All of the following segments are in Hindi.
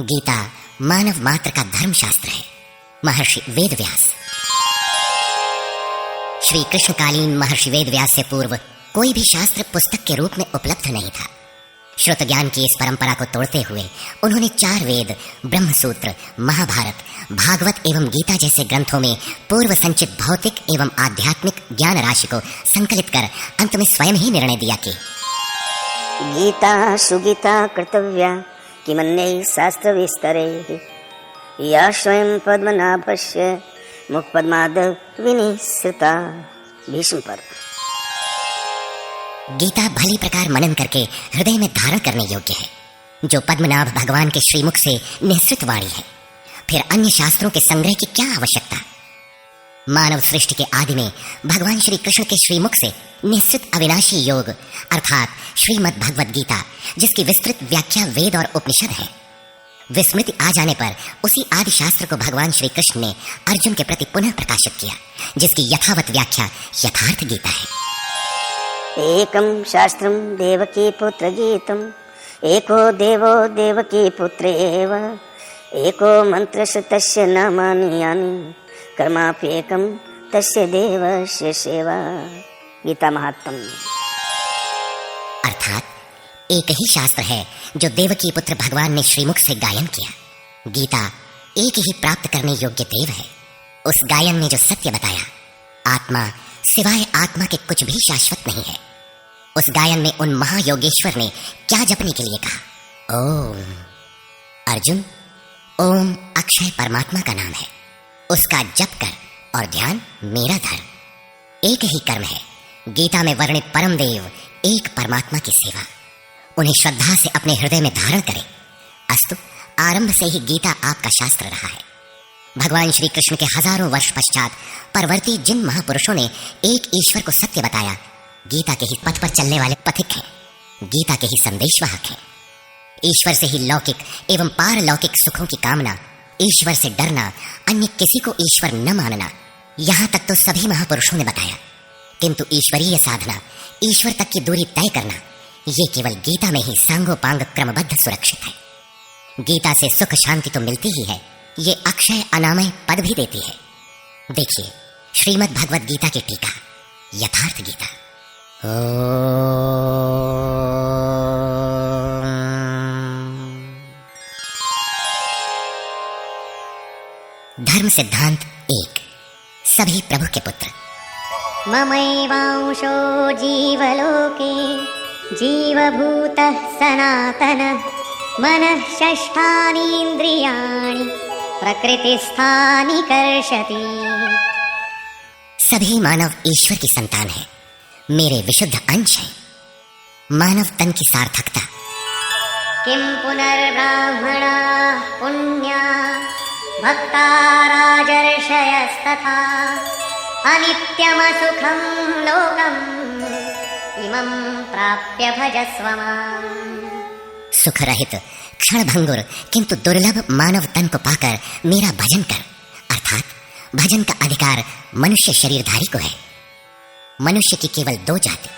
गीता मानव मात्र का धर्मशास्त्र है। महर्षि वेदव्यास। श्री कृष्णकालीन महर्षि वेदव्यास से पूर्व कोई भी शास्त्र पुस्तक के रूप में उपलब्ध नहीं था। श्रुत ज्ञान की इस परंपरा को तोड़ते हुए उन्होंने 4 वेद, ब्रह्मसूत्र, महाभारत, भागवत एवं गीता जैसे ग्रंथों में पूर्व संचित भौतिक एवं आध्यात्मिक ज्ञान राशि को संकलित कर अंत में स्वयं ही निर्णय दिया कि गीता सुगीता कर्तव्या किमन्यै शास्त्र विस्तरे या स्वयं पद्मनाभस्य मुखपद्माद विनिसृता। भीष्म पर्व। गीता भली प्रकार मनन करके हृदय में धारण करने योग्य है, जो पद्मनाभ भगवान के श्रीमुख से निःसृत वाणी है। फिर अन्य शास्त्रों के संग्रह की क्या आवश्यकता? मानव सृष्टि के आदि में भगवान श्री कृष्ण के श्रीमुख से निःसृत अविनाशी योग अर्थात श्रीमद् भगवद गीता, जिसकी विस्तृत व्याख्या वेद और उपनिषद है, विस्मृति आ जाने पर उसी आदि शास्त्र को भगवान श्री कृष्ण ने अर्जुन के प्रति पुनः प्रकाशित किया, जिसकी यथावत व्याख्या यथार्थ गीता है। एकम शास्त्रम देवकी पुत्र गीतम एको देवो देवकी पुत्र एव एको मंत्र तस्य नामानि यानि कर्माप्येकम तस्य देवस्य सेवा। गीता महात्म्य। अर्थात एक ही शास्त्र है जो देवकी पुत्र भगवान ने श्रीमुख से गायन किया। गीता एक ही प्राप्त करने योग्य देव है। उस गायन ने जो सत्य बताया, आत्मा सिवाय आत्मा के कुछ भी शाश्वत नहीं है। उस गायन में उन महायोगेश्वर ने क्या जपने के लिए कहा? ओम। अर्जुन, ओम अक्षय परमात्मा का नाम है, उसका जप कर और ध्यान मेरा धर्म। एक ही कर्म है। गीता में वर्णित परम देव एक परमात्मा की सेवा। उन्हें श्रद्धा से अपने हृदय में धारण करें। अस्तु, आरंभ से ही गीता आपका शास्त्र रहा है। भगवान श्री कृष्ण के हजारों वर्ष पश्चात परवर्ती जिन महापुरुषों ने एक ईश्वर को सत्य बताया, गीता के ही पथ पर चलने वाले पथिक हैं, गीता के ही संदेशवाहक हैं। ईश्वर से ही लौकिक एवं पारलौकिक सुखों की कामना, ईश्वर से डरना, अन्य किसी को ईश्वर न मानना, यहां तक तो सभी महापुरुषों ने बताया। किंतु ईश्वरीय साधना, ईश्वर तक की दूरी तय करना, ये केवल गीता में ही सांगोपांग क्रमबद्ध सुरक्षित है। गीता से सुख शांति तो मिलती ही है, ये अक्षय अनामय पद भी देती है। देखिए श्रीमद् भगवद गीता की टीका, यथार्थ गीता। धर्म सिद्धांत 1। सभी प्रभु के पुत्र। ममैवांशो जीवलोके जीवभूतः सनातनः मनः षष्ठानीन्द्रियाणि प्रकृतिस्थानि कर्षति। सभी मानव ईश्वर की संतान है, मेरे विशुद्ध अंश है। मानव तन की सार्थकता। किं पुनर्ब्राह्मणा पुण्या भक्ता राजर्षयस्तथा अनित्यमसुखं लोकम् इमं प्राप्य भजस्व माम्। सुख रहित क्षणभंगुर किंतु दुर्लभ मानव तन को पाकर मेरा भजन कर। अर्थात भजन का अधिकार मनुष्य शरीरधारी को है। मनुष्य की केवल 2 जाति।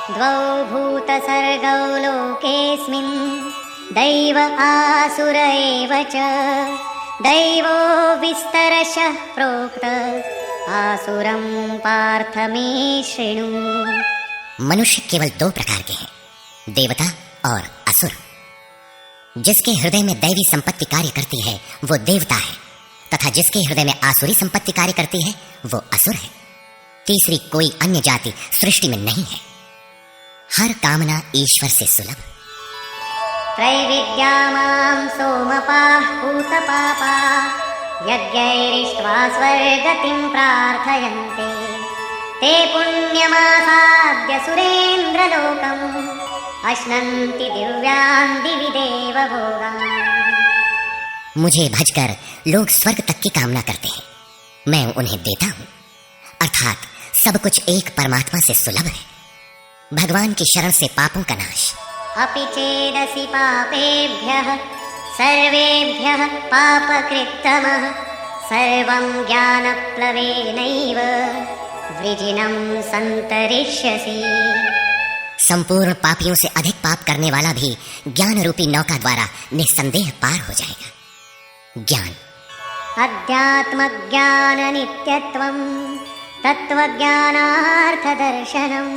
द्वौ भूत सर्गौ लोकेस्मिन् दैव आसुर एव च दैवो विस्तरशः प्रोक्त आसुरं पार्थ मे शृणु। मनुष्य केवल 2 प्रकार के हैं, देवता और असुर। जिसके हृदय में दैवी संपत्ति कार्य करती है वो देवता है, तथा जिसके हृदय में आसुरी संपत्ति कार्य करती है वो असुर है। तीसरी कोई अन्य जाति सृष्टि में नहीं है। हर कामना ईश्वर से सुलभ। त्रैविद्या मां सोमपाः पूतपापाः यज्ञैरिष्ट्वा स्वर्गतिं प्रार्थयन्ते ते पुण्यमासाद्य सुरेन्द्रलोकम् अश्नन्ति दिव्यान् दिवि देवभोगान्। मुझे भजकर लोग स्वर्ग तक की कामना करते हैं, मैं उन्हें देता हूँ। अर्थात सब कुछ एक परमात्मा से सुलभ है। भगवान की शरण से पापों का नाश। अपि चेदसि पापेभ्यः सर्वेभ्यः पापकृत्तमः सर्वं ज्ञानप्लवेनैव वृजिनं संतरिष्यसि। संपूर्ण पापियों से अधिक पाप करने वाला भी ज्ञान रूपी नौका द्वारा निस्संदेह पार हो जाएगा। ज्ञान। अध्यात्मज्ञाननित्यत्वं तत्त्वज्ञानार्थदर्शनम्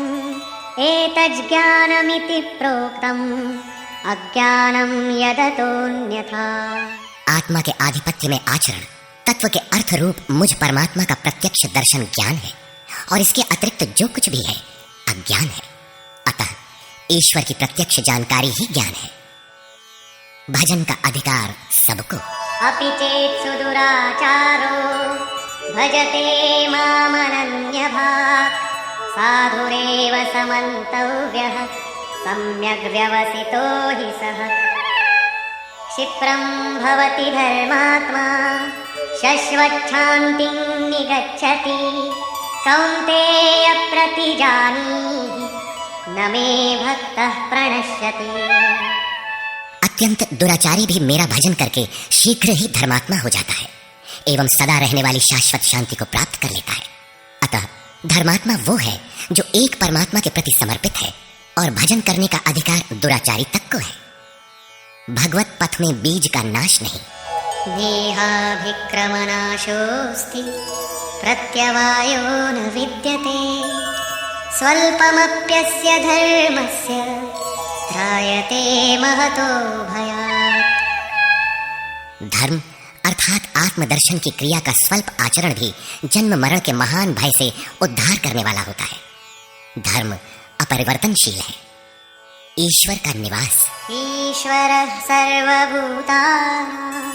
एतज्ज्ञानमिति प्रोक्तम् अज्ञानं यदतोऽन्यथा। आत्मा के आधिपत्य में आचरण, तत्व के अर्थ रूप मुझ परमात्मा का प्रत्यक्ष दर्शन ज्ञान है, और इसके अतिरिक्त जो कुछ भी है अज्ञान है। अतः ईश्वर की प्रत्यक्ष जानकारी ही ज्ञान है। भजन का अधिकार सबको। अपि चेत् सुदुराचारो भजते मामनन्यभाक् साधुरेव समन्तव्यः सम्यग् व्यवसितो हि सः। क्षिप्रं भवति धर्मात्मा शश्वच्छान्तिं निगच्छति कौन्तेय प्रतिजानीहि न मे भक्तः प्रणश्यति। अत्यंत दुराचारी भी मेरा भजन करके शीघ्र ही धर्मात्मा हो जाता है एवं सदा रहने वाली शाश्वत शांति को प्राप्त कर लेता है। अतः धर्मात्मा वो है जो एक परमात्मा के प्रति समर्पित है, और भजन करने का अधिकार दुराचारी तक को है। भगवत पथ में बीज का नाश नहीं। नेहाभिक्रमनाशोऽस्ति प्रत्यवायो न विद्यते स्वल्पमप्यस्य धर्मस्य त्रायते महतो भयात्। धर्म अर्थात आत्मदर्शन की क्रिया का स्वल्प आचरण भी जन्म मरण के महान भय से उद्धार करने वाला होता है। धर्म अपरिवर्तनशील है। ईश्वर का निवास। ईश्वरः सर्वभूतानां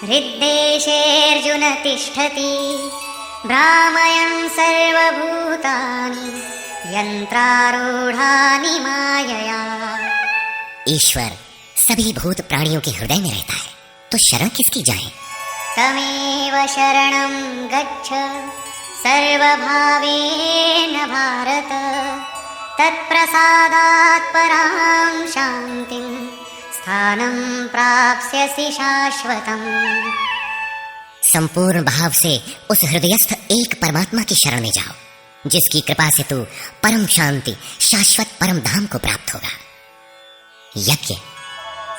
हृद्देशेऽर्जुन तिष्ठति भ्रामयन् सर्वभूतानि यन्त्रारूढानि मायया। ईश्वर सभी भूत प्राणियों के हृदय में रहता है, तो शरण किसकी जाए? तमेव शरणं गच्छ सर्वभावेन भारत तत्प्रसादात् परां शान्तिं स्थानं प्राप्स्यसि शाश्वतम्। संपूर्ण भाव से उस हृदयस्थ एक परमात्मा की शरण में जाओ, जिसकी कृपा से तू परम शांति शाश्वत परम धाम को प्राप्त होगा। यज्ञ।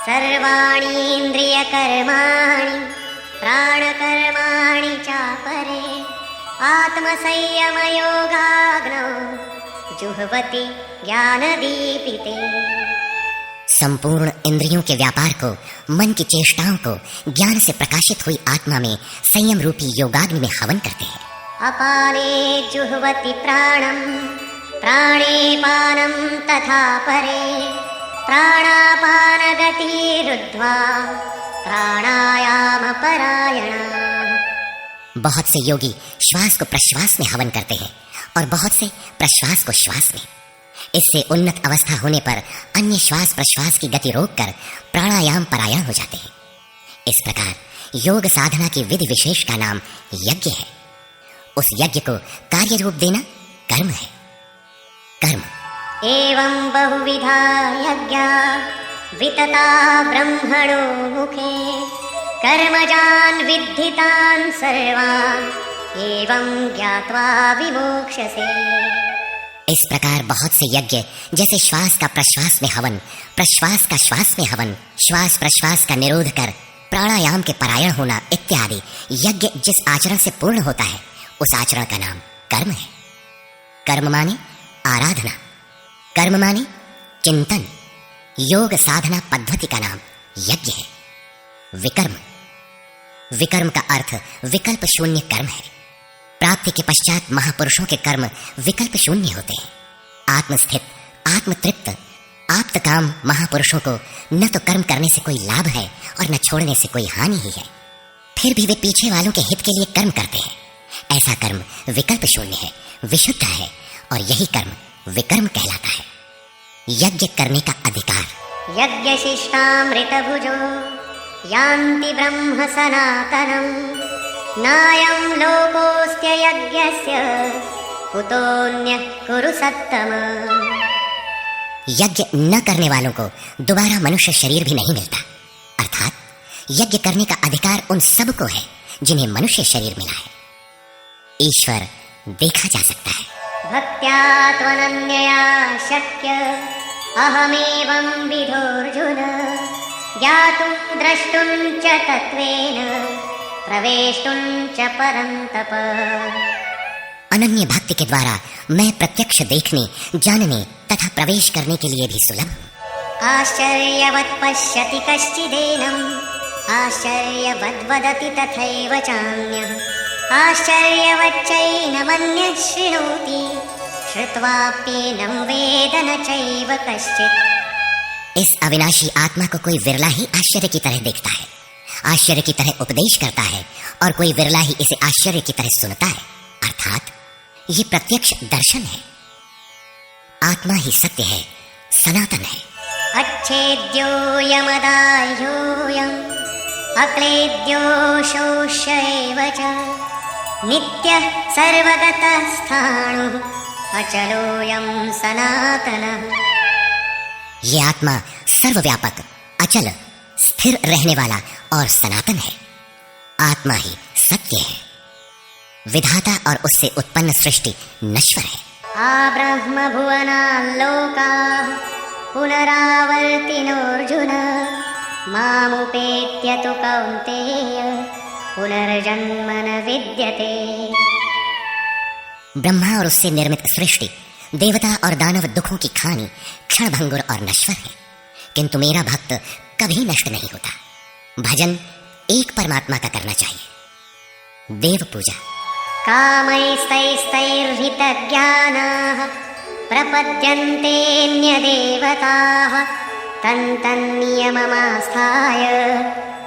सर्वाणि इन्द्रियकर्माणि प्राणकर्माणि चापरे आत्मसंयमयोगाग्नौ जुह्वति ज्ञानदीपिते। संपूर्ण इंद्रियों के व्यापार को, मन की चेष्टाओं को ज्ञान से प्रकाशित हुई आत्मा में संयम रूपी योगाग्नि में हवन करते हैं। अपाने जुह्वति प्राणं प्राणे पानं तथा परे प्राणापानगतिरुद्ध्वा प्राणायाम परायणाः। बहुत से योगी श्वास को प्रश्वास में हवन करते हैं और बहुत से प्रश्वास को श्वास में। इससे उन्नत अवस्था होने पर अन्य श्वास प्रश्वास की गति रोककर प्राणायाम परायण हो जाते हैं। इस प्रकार योग साधना की विधि विशेष का नाम यज्ञ है। उस यज्ञ को कार्य रूप देना कर्म है। कर्म। एवं बहुविधा यज्ञा वितता ब्रह्मणो मुखे कर्मजान् विद्धितान् सर्वान् एवं ज्ञात्वा विमोक्ष्यसे। इस प्रकार बहुत से यज्ञ, जैसे श्वास का प्रश्वास में हवन, प्रश्वास का श्वास में हवन, श्वास प्रश्वास का निरोध कर प्राणायाम के परायण होना इत्यादि यज्ञ जिस आचरण से पूर्ण होता है, उस आचरण का नाम कर्म है। कर्म माने आराधना, कर्म माने चिंतन। योग साधना पद्धति का नाम यज्ञ है। विकर्म। विकर्म का अर्थ विकल्प शून्य कर्म है। प्राप्ति के पश्चात महापुरुषों के कर्म विकल्प शून्य होते हैं। आत्मस्थित, आत्मतृप्त, आप्तकाम महापुरुषों को न तो कर्म करने से कोई लाभ है और न छोड़ने से कोई हानि ही है। फिर भी वे पीछे वालों के हित के लिए कर्म करते हैं। ऐसा कर्म विकल्प शून्य है, विशुद्ध है, और यही कर्म विकर्म कहलाता है। यज्ञ करने का अधिकार। यज्ञशिष्टामृतभुजो यान्ति ब्रह्म सनातनम् नायं लोकोऽस्त्य यज्ञस्य कुतोऽन्यः कुरु सत्तम। यज्ञ न करने वालों को दोबारा मनुष्य शरीर भी नहीं मिलता। अर्थात यज्ञ करने का अधिकार उन सब को है जिन्हें मनुष्य शरीर मिला है। ईश्वर देखा जा सकता है। भक्त्या त्वनन्यया शक्य अहमेवं विधोऽर्जुन ज्ञातुं द्रष्टुं च तत्त्वेन प्रवेष्टुं च परन्तप। अनन्य भक्ति के द्वारा मैं प्रत्यक्ष देखने, जानने तथा प्रवेश करने के लिए भी सुलभ। आश्चर्यवत् पश्यति कश्चिदेनम् आश्चर्यवद् वदति तथैव चान्यः आश्चर्यवच्चैनमन्यः शृणोति श्रुत्वाप्येनं वेद न चैव कश्चित्। इस अविनाशी आत्मा को कोई विरला ही आश्चर्य की तरह देखता है, आश्चर्य की तरह उपदेश करता है, और कोई विरला ही इसे आश्चर्य की तरह सुनता है। अर्थात ये प्रत्यक्ष दर्शन है। आत्मा ही सत्य है, सनातन है। अच्छेद्योऽयमदाह्योऽयम् अक्लेद्यो शोष्य एव च नित्यः सर्वगतः स्थाणुः अचलोऽयं सनातनः। ये आत्मा सर्वव्यापक, अचल, स्थिर रहने वाला और सनातन है। आत्मा ही सत्य है। विधाता और उससे उत्पन्न सृष्टि नश्वर है। आब्रह्म भुवनाल्लोकाः पुनरावर्तिनोऽर्जुन मामुपेत्य तु कौन्तेय पुनर्जन्म न विद्यते। ब्रह्मा और उससे निर्मित सृष्टि, देवता और दानव दुखों की खानी, क्षणभंगुर और नश्वर है, किंतु मेरा भक्त कभी नष्ट नहीं होता। भजन एक परमात्मा का करना चाहिए। देव पूजा। कामैस्तैस्तैर्हितज्ञानाः प्रपद्यन्तेऽन्यदेवताः तन्तन्नियममास्थाय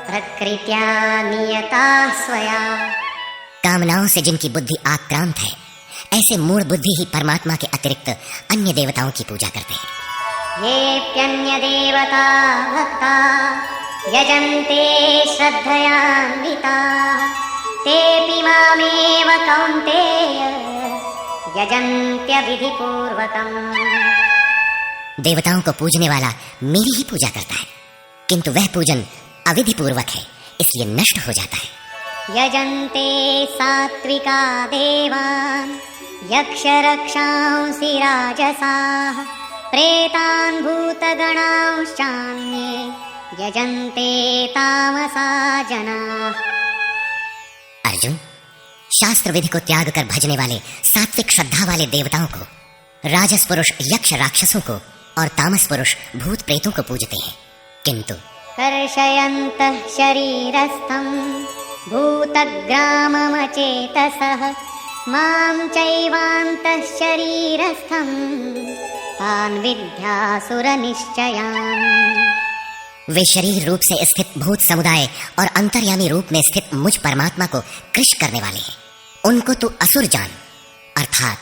प्रकृत्या नियताः स्वया। कामनाओं से जिनकी बुद्धि आक्रांत है, ऐसे मूढ़ बुद्धि ही परमात्मा के अतिरिक्त अन्य देवताओं की पूजा करते हैं। येऽप्यन्यदेवता भक्ता यजन्ते श्रद्धयान्विताः तेऽपि मामेव कौन्तेय यजन्त्यविधिपूर्वकम्। देवताओं को पूजने वाला मेरी ही पूजा करता है, किंतु वह पूजन अविधि पूर्वक है, इसलिए नष्ट हो जाता है। यजन्ते सात्विका देवान् यक्षरक्षांसि राजसाः प्रेतान् भूतगणांश्चान्ये यजन्ते तामसा जनाः। अर्जुन, शास्त्र विधि को त्याग कर भजने वाले सात्विक श्रद्धा वाले देवताओं को, राजस पुरुष यक्ष राक्षसों को और तामस पुरुष भूत प्रेतों को पूजते हैं, किंतु कर्षयन्तः शरीरस्थं भूतग्राममचेतसः मां चैवान्तः शरीरस्थं तान् विद्यासुरनिश्चयान्। वे शरीर रूप से स्थित भूत समुदाय और अंतर्यामी रूप में स्थित मुझ परमात्मा को कृश करने वाले हैं, उनको तू असुर जान। अर्थात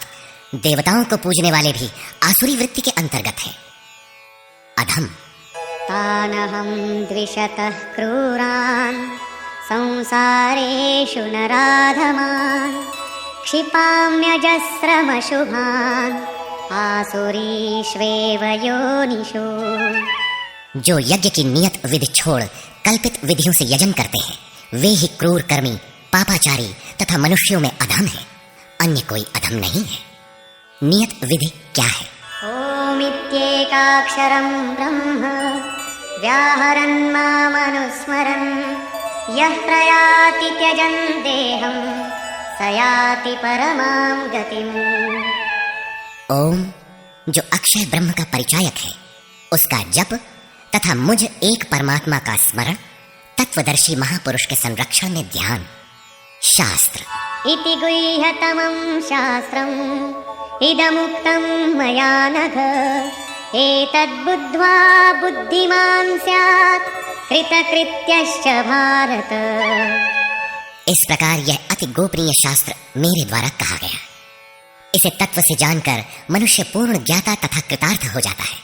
देवताओं को पूजने वाले भी आसुरी वृत्ति के अंतर्गत हैं। अधम। तानहं द्विषतः क्रूरान् संसारेषु नराधमान् क्षिपाम्यजस्रमशुभान् आसुरीष्वेव योनिषु। जो यज्ञ की नियत विधि छोड़ कल्पित विधियों से यजन करते हैं, वे ही क्रूर कर्मी, पापाचारी तथा मनुष्यों में अधम है, अन्य कोई अधम नहीं है। नियत विधि क्या है? ओमित्येकाक्षरं ब्रह्म व्याहरन् मामनुस्मरन् यः प्रयाति त्यजन् देहं स याति परमां गतिम्। ओम, जो अक्षय ब्रह्म का परिचायक है, उसका जप तथा मुझ एक परमात्मा का स्मरण, तत्वदर्शी महापुरुष के संरक्षण में ध्यान। शास्त्र। इति गुह्यतमं शास्त्रम् इदमुक्तं मया नघ एतद्बुद्ध्वा बुद्धिमान् स्यात् कृतकृत्यश्च भारत। इस प्रकार यह अति गोपनीय शास्त्र मेरे द्वारा कहा गया। इसे तत्व से जानकर मनुष्य पूर्ण ज्ञाता तथा कृतार्थ हो जाता है।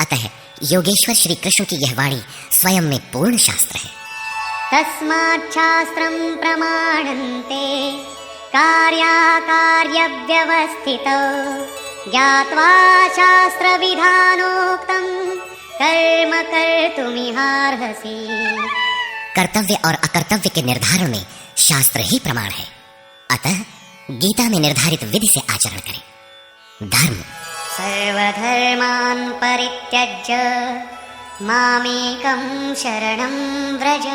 अतः योगेश्वर श्री कृष्ण की यह वाणी स्वयं में पूर्ण शास्त्र है। तस्मात् शास्त्रं प्रमाणन्ते कार्याकार्यव्यवस्थितौ ज्ञात्वा शास्त्रविधानोक्तं कर्म कर्तुमिहार्हसि। कर्तव्य और अकर्तव्य के निर्धारण में शास्त्र ही प्रमाण है। अतः गीता में निर्धारित विधि से आचरण करें। धर्म। सर्वधर्मान् परित्यज्य मामेकं शरणं व्रज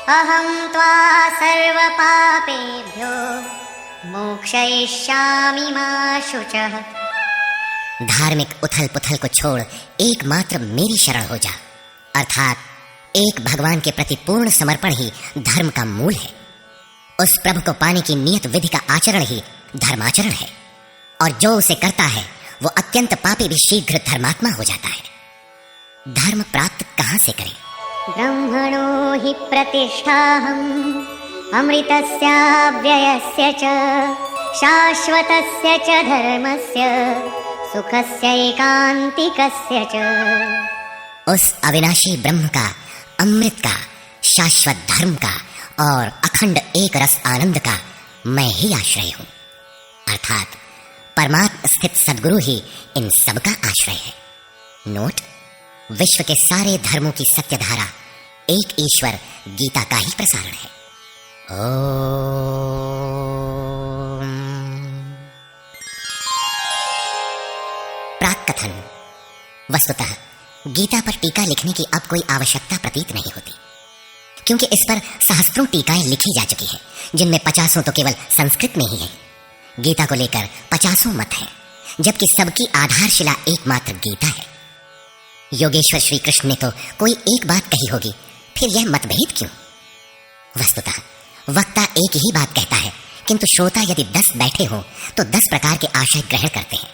अहं त्वा सर्वपापेभ्यो मोक्षयिष्यामि मा शुचः। धार्मिक उथल पुथल को छोड़ एकमात्र मेरी शरण हो जा, अर्थात एक भगवान के प्रति पूर्ण समर्पण ही धर्म का मूल है। उस प्रभु को पाने की नियत विधि का आचरण ही धर्माचरण है, और जो उसे करता है वो अत्यंत पापी भी शीघ्र धर्मात्मा हो जाता है। धर्म प्राप्त कहां से करें? ब्रह्मणो हि प्रतिष्ठाहम् अमृतस्याव्ययस्य च शाश्वतस्य च धर्मस्य सुखस्य एकांतिकस्य च। उस अविनाशी ब्रह्म का, अमृत का, शाश्वत धर्म का और अखंड एक रस आनंद का मैं ही आश्रय हूं, अर्थात परमात्म स्थित सद्गुरु ही इन सब का आश्रय है। नोट: विश्व के सारे धर्मों की सत्यधारा एक ईश्वर गीता का ही प्रसारण है। ओम। प्राक कथन: वस्तुतः गीता पर टीका लिखने की अब कोई आवश्यकता प्रतीत नहीं होती, क्योंकि इस पर सहस्त्रों टीकाएं लिखी जा चुकी हैं, जिनमें 50 तो केवल संस्कृत में ही है। गीता को लेकर 50 मत हैं, जबकि सबकी आधारशिला एकमात्र गीता है। योगेश्वर श्री कृष्ण ने तो कोई एक बात कही होगी, फिर यह मतभेद क्यों? वस्तुतः वक्ता एक ही बात कहता है, किंतु श्रोता यदि 10 बैठे हों तो 10 प्रकार के आशय ग्रहण करते हैं।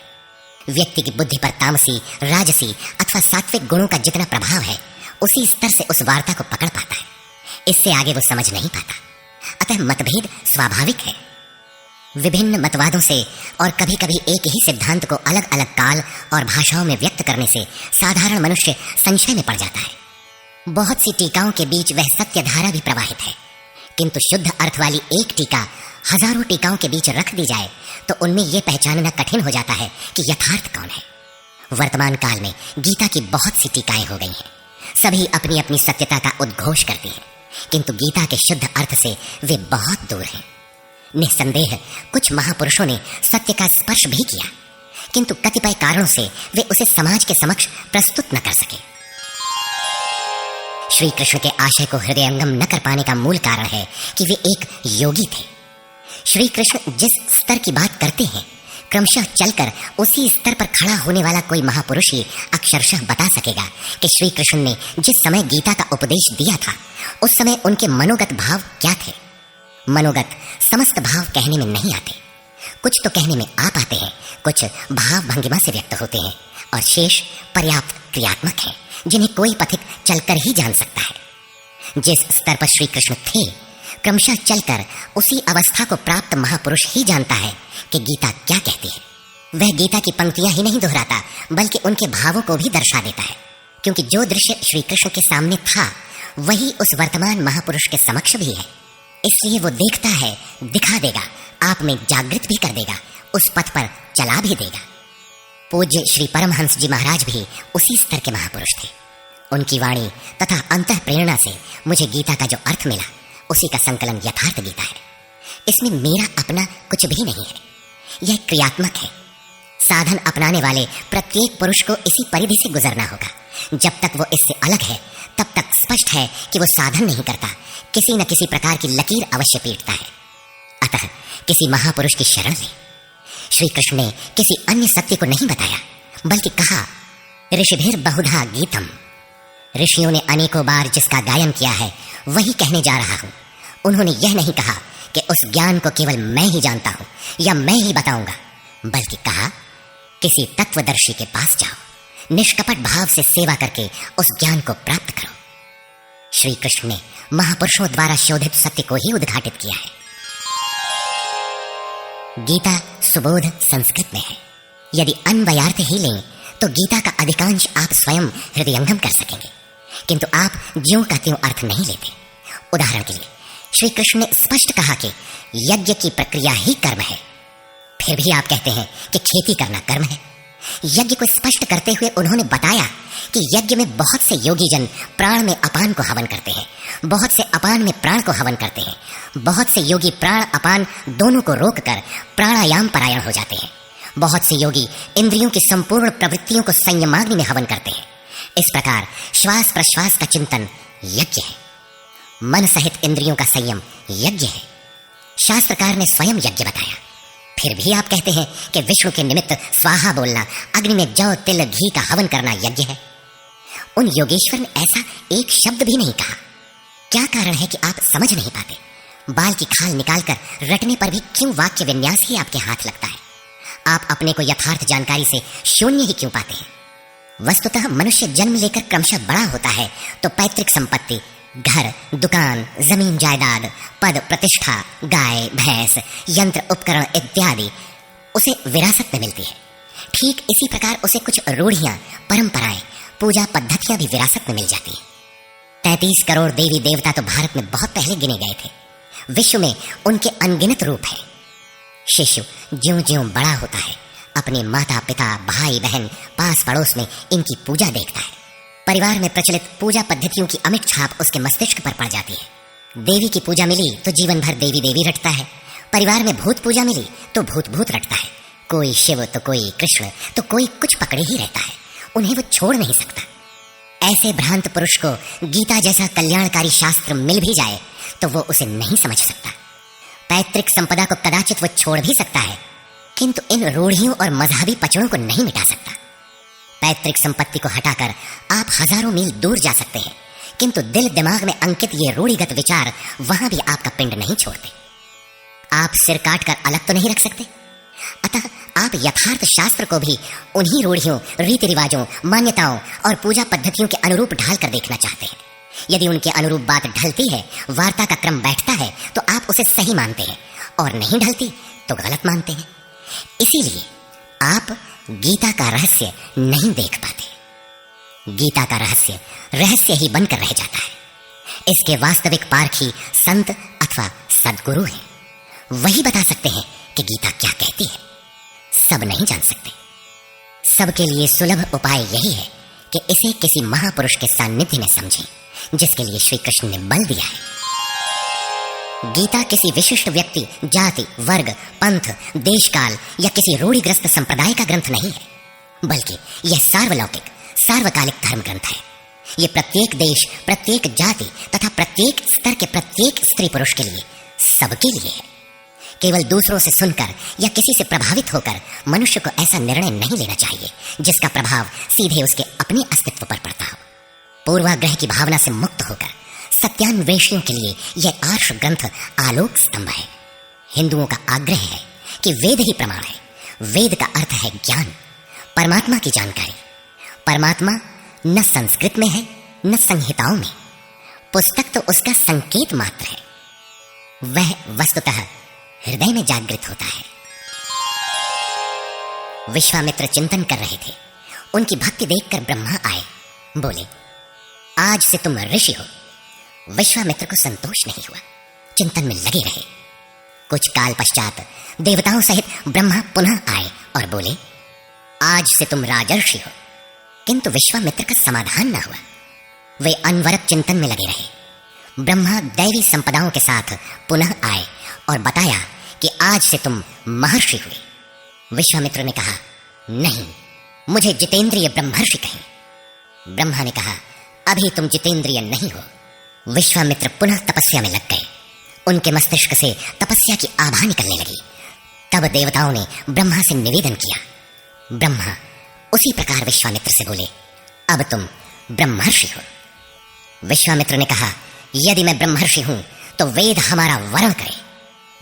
व्यक्ति की बुद्धि पर तामसी, राजसी अथवा सात्विक गुणों का जितना प्रभाव है, उसी स्तर से उस वार्ता को पकड़ पाता है, इससे आगे वो समझ नहीं पाता। अतः मतभेद स्वाभाविक है। विभिन्न मतवादों से और कभी कभी एक ही सिद्धांत को अलग अलग काल और भाषाओं में व्यक्त करने से साधारण मनुष्य संशय में पड़ जाता है। बहुत सी टीकाओं के बीच वह सत्य धारा भी प्रवाहित है, किंतु शुद्ध अर्थ वाली एक टीका हजारों टीकाओं के बीच रख दी जाए तो उनमें यह पहचानना कठिन हो जाता है कि यथार्थ कौन है। वर्तमान काल में गीता की बहुत सी टीकाएं हो गई हैं, सभी अपनी अपनी सत्यता का उद्घोष करती हैं, किंतु गीता के शुद्ध अर्थ से वे बहुत दूर हैं। निस्संदेह कुछ महापुरुषों ने सत्य का स्पर्श भी किया, किंतु कतिपय कारणों से वे उसे समाज के समक्ष प्रस्तुत न कर सके। श्री कृष्ण के आशय को हृदयंगम न कर पाने का मूल कारण है कि वे एक योगी थे। श्री कृष्ण जिस स्तर की बात करते हैं, क्रमशः चलकर उसी स्तर पर खड़ा होने वाला कोई महापुरुष ही अक्षरशः बता सकेगा कि श्री कृष्ण ने जिस समय गीता का उपदेश दिया था, उस समय उनके मनोगत भाव क्या थे। मनोगत समस्त भाव कहने में नहीं आते, कुछ तो कहने में आ पाते हैं, कुछ भाव भंगिमा से व्यक्त होते हैं, और शेष पर्याप्त क्रियात्मक हैं, जिन्हें कोई पथिक चलकर ही जान सकता है। जिस स्तर पर श्री कृष्ण थे, क्रमशः चलकर उसी अवस्था को प्राप्त महापुरुष ही जानता है कि गीता क्या कहती है। वह गीता की पंक्तियां ही नहीं दोहराता, बल्कि उनके भावों को भी दर्शा देता है, क्योंकि जो दृश्य श्री कृष्ण के सामने था वही उस वर्तमान महापुरुष के समक्ष भी है। इसलिए वो देखता है, दिखा देगा, आप में जागृत भी कर देगा, उस पथ पर चला भी देगा। पूज्य श्री परमहंस जी महाराज भी उसी स्तर के महापुरुष थे। उनकी वाणी तथा अंतः प्रेरणा से मुझे गीता का जो अर्थ मिला, उसी का संकलन यथार्थ गीता है। इसमें मेरा अपना कुछ भी नहीं है, यह क्रियात्मक है। साधन अपनाने वाले प्रत्येक पुरुष को इसी परिधि से गुजरना होगा। जब तक वो इससे अलग है, तब तक स्पष्ट है कि वो साधन नहीं करता, किसी न किसी प्रकार की लकीर अवश्य पीटता है। अतः किसी महापुरुष की शरण ले। श्री कृष्ण ने किसी अन्य सत्य को नहीं बताया, बल्कि कहा, ऋषिभिर बहुधा गीतम। ऋषियों ने अनेकों बार जिसका गायन किया है वही कहने जा रहा हूं। उन्होंने यह नहीं कहा कि उस ज्ञान को केवल मैं ही जानता हूं या मैं ही बताऊंगा, बल्कि कहा, किसी तत्वदर्शी के पास जाओ, निष्कपट भाव से सेवा करके उस ज्ञान को प्राप्त करो। श्री कृष्ण ने महापुरुषों द्वारा शोधित सत्य को ही उद्घाटित किया है। गीता सुबोध संस्कृत में है। यदि अन्वयार्थ ही लें तो गीता का अधिकांश आप स्वयं हृदयंगम कर सकेंगे, किंतु आप ज्यों का त्यों अर्थ नहीं लेते। उदाहरण के लिए श्री कृष्ण ने स्पष्ट कहा कि यज्ञ की प्रक्रिया ही कर्म है, फिर भी आप कहते हैं कि खेती करना कर्म है। यज्ञ को स्पष्ट करते हुए उन्होंने बताया कि यज्ञ में बहुत से योगी जन प्राण में अपान को हवन करते हैं, बहुत से अपान में प्राण को हवन करते हैं, बहुत से योगी प्राण अपान दोनों को रोककर प्राणायाम परायण हो जाते हैं, बहुत से योगी इंद्रियों की संपूर्ण प्रवृत्तियों को संयमाग्नि में हवन करते हैं, इस प्रकार श्वास प्रश्वास का चिंतन यज्ञ है, मन सहित इंद्रियों का संयम यज्ञ है। शास्त्रकार ने स्वयं यज्ञ बताया, फिर भी आप कहते हैं कि विष्णु के निमित्त स्वाहा बोलना, अग्नि में जौ तिल घी का हवन करना यज्ञ है। उन योगेश्वर ने ऐसा एक शब्द भी नहीं कहा। क्या कारण है कि आप समझ नहीं पाते? बाल की खाल निकालकर रटने पर भी क्यों वाक्य विन्यास ही आपके हाथ लगता है? आप अपने को यथार्थ जानकारी से शून्य ही क्यों पाते हैं? वस्तुतः मनुष्य जन्म लेकर क्रमशः बड़ा होता है तो पैतृक संपत्ति, घर, दुकान, जमीन जायदाद, पद प्रतिष्ठा, गाय भैंस, यंत्र उपकरण इत्यादि उसे विरासत में मिलती है। ठीक इसी प्रकार उसे कुछ रूढ़ियां, परंपराएं, पूजा पद्धतियां भी विरासत में मिल जाती हैं। 33 करोड़ देवी देवता तो भारत में बहुत पहले गिने गए थे। विश्व में उनके अनगिनत रूप हैं। शिशु ज्यों-ज्यों बड़ा होता है, अपने माता पिता, भाई बहन, पास पड़ोस में इनकी पूजा देखता है। परिवार में प्रचलित पूजा पद्धतियों की अमिट छाप उसके मस्तिष्क पर पड़ जाती है। देवी की पूजा मिली तो जीवन भर देवी देवी रटता है। परिवार में भूत पूजा मिली तो भूत भूत रटता है। कोई शिव तो कोई कृष्ण तो कोई कुछ पकड़े ही रहता है, उन्हें वो छोड़ नहीं सकता। ऐसे भ्रांत पुरुष को गीता जैसा कल्याणकारी शास्त्र मिल भी जाए तो वो उसे नहीं समझ सकता। पैतृक संपदा को कदाचित वो छोड़ भी सकता है, किंतु इन रूढ़ियों और मजहबी पचड़ों को नहीं मिटा सकता। पैतृक संपत्ति को हटाकर आप हजारों मील दूर जा सकते हैं, किंतु दिल दिमाग में अंकित ये रूढ़िगत विचार वहां भी आपका पिंड नहीं छोड़ते। आप सिर काट कर अलग तो नहीं रख सकते। अतः आप यथार्थ शास्त्र को भी उन्हीं रूढ़ियों, रीति रिवाजों, मान्यताओं और पूजा पद्धतियों के अनुरूप ढाल कर देखना चाहते हैं। यदि उनके अनुरूप बात ढलती है, वार्ता का क्रम बैठता है, तो आप उसे सही मानते हैं, और नहीं ढलती तो गलत मानते हैं। इसीलिए आप गीता का रहस्य नहीं देख पाते। गीता का रहस्य रहस्य ही बनकर रह जाता है। इसके वास्तविक पारखी संत अथवा सद्गुरु हैं। वही बता सकते हैं कि गीता क्या कहती है। सब नहीं जान सकते। सबके लिए सुलभ उपाय यही है कि इसे किसी महापुरुष के सानिध्य में समझें, जिसके लिए श्री कृष्ण ने बल दिया है। गीता किसी विशिष्ट व्यक्ति, जाति, वर्ग, पंथ, देश काल या किसी रूढ़िग्रस्त संप्रदाय का ग्रंथ नहीं है, बल्कि यह सार्वलौकिक, सार्वकालिक धर्म ग्रंथ है। यह प्रत्येक देश, प्रत्येक जाति तथा प्रत्येक स्तर के प्रत्येक स्त्री पुरुष के लिए, सबके लिए है। केवल दूसरों से सुनकर या किसी से प्रभावित होकर मनुष्य को ऐसा निर्णय नहीं लेना चाहिए जिसका प्रभाव सीधे उसके अपने अस्तित्व पर पड़ता हो। पूर्वाग्रह की भावना से मुक्त होकर सत्यान्वेषियों के लिए यह आर्ष ग्रंथ आलोक स्तंभ है। हिंदुओं का आग्रह है कि वेद ही प्रमाण है। वेद का अर्थ है ज्ञान, परमात्मा की जानकारी। परमात्मा न संस्कृत में है न संहिताओं में। पुस्तक तो उसका संकेत मात्र है। वह वस्तुतः हृदय में जागृत होता है। विश्वामित्र चिंतन कर रहे थे। उनकी भक्ति देखकर ब्रह्मा आए, बोले, आज से तुम ऋषि हो। विश्वामित्र को संतोष नहीं हुआ, चिंतन में लगे रहे। कुछ काल पश्चात देवताओं सहित ब्रह्मा पुनः आए और बोले, आज से तुम राजर्षि हो। किंतु विश्वामित्र का समाधान न हुआ। वे अनवरत चिंतन में लगे रहे। ब्रह्मा दैवी संपदाओं के साथ पुनः आए और बताया कि आज से तुम महर्षि हुए। विश्वामित्र ने कहा, नहीं, मुझे जितेंद्रिय ब्रह्मर्षि कहें। ब्रह्मा ने कहा, अभी तुम जितेंद्रिय नहीं हो। विश्वामित्र पुनः तपस्या में लग गए। उनके मस्तिष्क से तपस्या की आभा निकलने लगी। तब देवताओं ने ब्रह्मा से निवेदन किया। ब्रह्मा उसी प्रकार विश्वामित्र से बोले, अब तुम ब्रह्मर्षि हो। विश्वामित्र ने कहा, यदि मैं ब्रह्मर्षि हूं तो वेद हमारा वरण करे।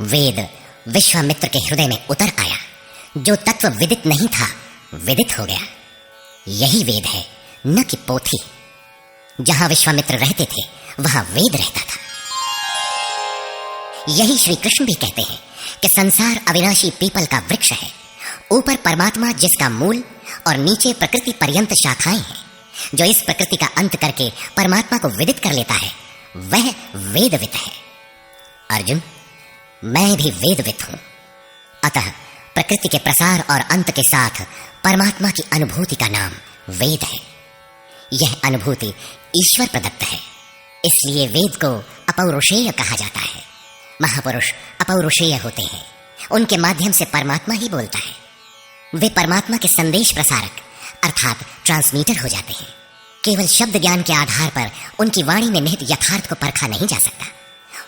वेद विश्वामित्र के हृदय में उतर आया। जो तत्व विदित नहीं था विदित हो गया। यही वेद है, न कि पोथी। जहां विश्वामित्र रहते थे वहां वेद रहता था। यही श्री कृष्ण भी कहते हैं कि संसार अविनाशी पीपल का वृक्ष है। ऊपर परमात्मा जिसका मूल और नीचे प्रकृति पर्यंत शाखाएं हैं। जो इस प्रकृति का अंत करके परमात्मा को विदित कर लेता है वह वेदवित है। अर्जुन, मैं भी वेदवित हूं। अतः प्रकृति के प्रसार और अंत के साथ परमात्मा की अनुभूति का नाम वेद है। यह अनुभूति ईश्वर प्रदत्त है, इसलिए वेद को अपौरुषेय कहा जाता है। महापुरुष अपौरुषेय होते हैं। उनके माध्यम से परमात्मा ही बोलता है। वे परमात्मा के संदेश प्रसारक अर्थात ट्रांसमीटर हो जाते हैं। केवल शब्द ज्ञान के आधार पर उनकी वाणी में निहित यथार्थ को परखा नहीं जा सकता।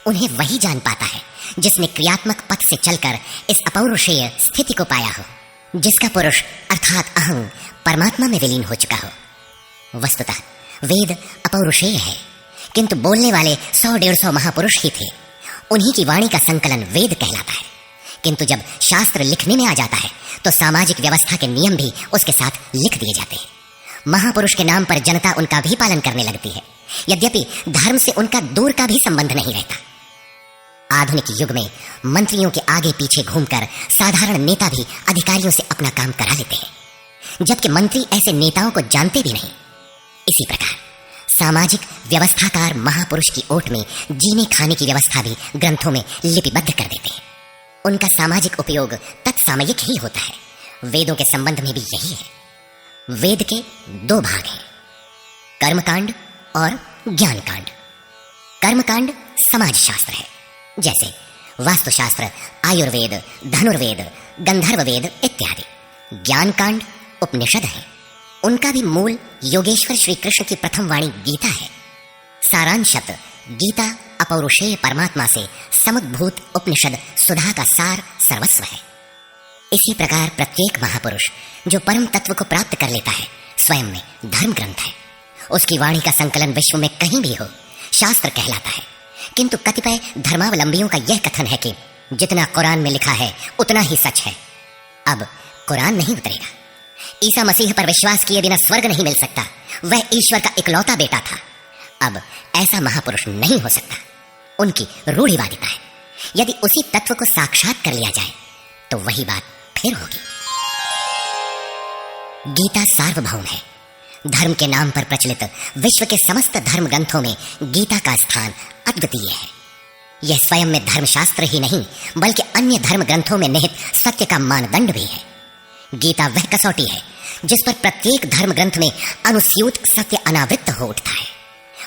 उन्हें वही जान पाता है जिसने क्रियात्मक पथ से चलकर इस अपौरुषेय स्थिति को पाया हो, जिसका पुरुष अर्थात अहं परमात्मा में विलीन हो चुका हो। वस्तुतः वेद अपौरुषेय है, किंतु बोलने वाले 100-150 महापुरुष ही थे। उन्हीं की वाणी का संकलन वेद कहलाता है। किंतु जब शास्त्र लिखने में आ जाता है तो सामाजिक व्यवस्था के नियम भी उसके साथ लिख दिए जाते हैं। महापुरुष के नाम पर जनता उनका भी पालन करने लगती है, यद्यपि धर्म से उनका दूर का भी संबंध नहीं रहता। आधुनिक युग में मंत्रियों के आगे पीछे घूमकर साधारण नेता भी अधिकारियों से अपना काम करा लेते हैं, जबकि मंत्री ऐसे नेताओं को जानते भी नहीं। इसी प्रकार सामाजिक व्यवस्थाकार महापुरुष की ओट में जीने खाने की व्यवस्था भी ग्रंथों में लिपिबद्ध कर देते हैं। उनका सामाजिक उपयोग तत्सामयिक ही होता है। वेदों के संबंध में भी यही है। वेद के 2 भाग हैं, कर्मकांड और ज्ञानकांड। कर्मकांड समाज शास्त्र है, जैसे वास्तुशास्त्र, आयुर्वेद, धनुर्वेद, गंधर्व वेद इत्यादि। ज्ञानकांड उपनिषद है। उनका भी मूल योगेश्वर श्री कृष्ण की प्रथम वाणी गीता है। सारांशत गीता अपौरुषेय परमात्मा से समुद्भूत उपनिषद सुधा का सार सर्वस्व है। इसी प्रकार प्रत्येक महापुरुष जो परम तत्व को प्राप्त कर लेता है स्वयं में धर्म ग्रंथ है। उसकी वाणी का संकलन विश्व में कहीं भी हो शास्त्र कहलाता है। किंतु कतिपय धर्मावलंबियों का यह कथन है कि जितना कुरान में लिखा है उतना ही सच है। अब कुरान नहीं उतरेगा। ईसा मसीह पर विश्वास किए बिना स्वर्ग नहीं मिल सकता। वह ईश्वर का इकलौता बेटा था। अब ऐसा महापुरुष नहीं हो सकता। उनकी रूढ़िवादिता है। यदि उसी तत्व को साक्षात कर लिया जाए तो वही बात फिर होगी। गीता सार्वभौम है। धर्म के नाम पर प्रचलित विश्व के समस्त धर्म ग्रंथों में गीता का स्थान अद्वितीय है। यह स्वयं में धर्मशास्त्र ही नहीं बल्कि अन्य धर्म ग्रंथों में निहित सत्य का मानदंड भी है। गीता वह कसौटी है जिस पर प्रत्येक धर्म ग्रंथ में अनुस्यूत सत्य अनावृत हो उठता है,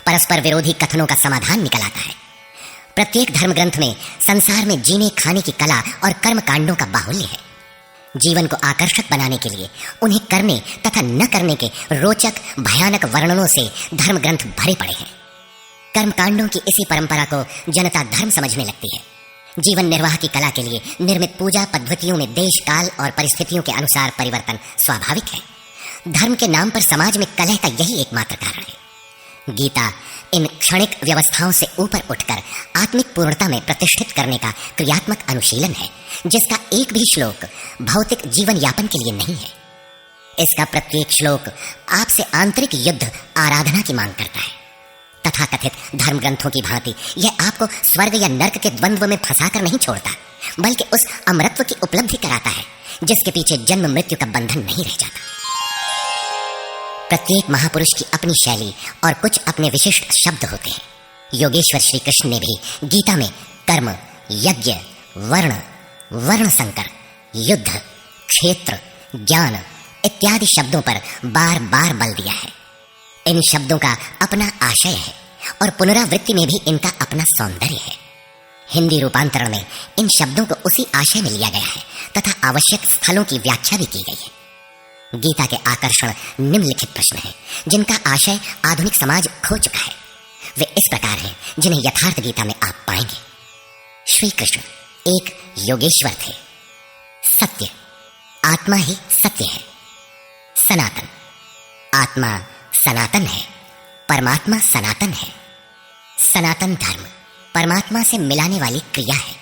परस्पर विरोधी कथनों का समाधान निकल आता है। प्रत्येक धर्म ग्रंथ में संसार में जीने खाने की कला और कर्म कांडों का बाहुल्य है। जीवन को आकर्षक बनाने के लिए उन्हें करने तथा न करने के रोचक भयानक वर्णनों से धर्म ग्रंथ भरे पड़े हैं। कर्म कांडों की इसी परंपरा को जनता धर्म समझने लगती है। जीवन निर्वाह की कला के लिए निर्मित पूजा पद्धतियों में देश काल और परिस्थितियों के अनुसार परिवर्तन स्वाभाविक है। धर्म के नाम पर समाज में कलह का यही एकमात्र कारण है। गीता इन क्षणिक व्यवस्थाओं से ऊपर उठकर आत्मिक पूर्णता में प्रतिष्ठित करने का क्रियात्मक अनुशीलन है, जिसका एक भी श्लोक भौतिक जीवन यापन के लिए नहीं है। इसका प्रत्येक श्लोक आपसे आंतरिक युद्ध आराधना की मांग करता है। तथाकथित धर्म ग्रंथों की भांति यह आपको स्वर्ग या नर्क के द्वंद्व में फंसाकर नहीं छोड़ता, बल्कि उस अमरत्व की उपलब्धि कराता है जिसके पीछे जन्म मृत्यु का बंधन नहीं रह जाता। प्रत्येक महापुरुष की अपनी शैली और कुछ अपने विशिष्ट शब्द होते हैं। योगेश्वर श्री कृष्ण ने भी गीता में कर्म, यज्ञ, वर्ण, वर्ण संकर, युद्ध, क्षेत्र, ज्ञान इत्यादि शब्दों पर बार बार बल दिया है। इन शब्दों का अपना आशय है और पुनरावृत्ति में भी इनका अपना सौंदर्य है। हिंदी रूपांतरण में इन शब्दों को उसी आशय में लिया गया है तथा आवश्यक स्थलों की व्याख्या भी की गई है। गीता के आकर्षण निम्नलिखित प्रश्न हैं जिनका आशय आधुनिक समाज खो चुका है। वे इस प्रकार हैं जिन्हें यथार्थ गीता में आप पाएंगे। श्री कृष्ण एक योगेश्वर थे। सत्य, आत्मा ही सत्य है। सनातन, आत्मा सनातन है, परमात्मा सनातन है। सनातन धर्म परमात्मा से मिलाने वाली क्रिया है।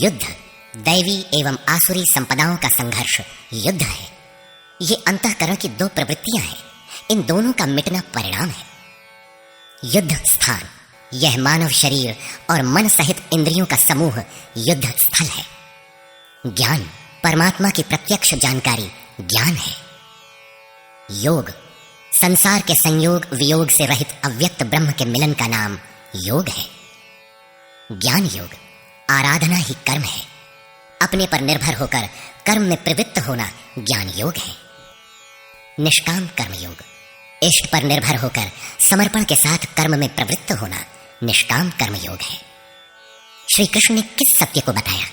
युद्ध, दैवी एवं आसुरी संपदाओं का संघर्ष युद्ध है। ये अंतःकरण की 2 प्रवृत्तियां हैं। इन दोनों का मिटना परिणाम है। युद्ध स्थान, यह मानव शरीर और मन सहित इंद्रियों का समूह युद्ध स्थल है। ज्ञान, परमात्मा की प्रत्यक्ष जानकारी ज्ञान है। योग, संसार के संयोग वियोग से रहित अव्यक्त ब्रह्म के मिलन का नाम योग है। ज्ञान योग, आराधना ही कर्म है। अपने पर निर्भर होकर कर्म में प्रवृत्त होना ज्ञान योग है। निष्काम कर्म योग, इष्ट पर निर्भर होकर समर्पण के साथ कर्म में प्रवृत्त होना निष्काम कर्म योग है। श्री कृष्ण ने किस सत्य को बताया?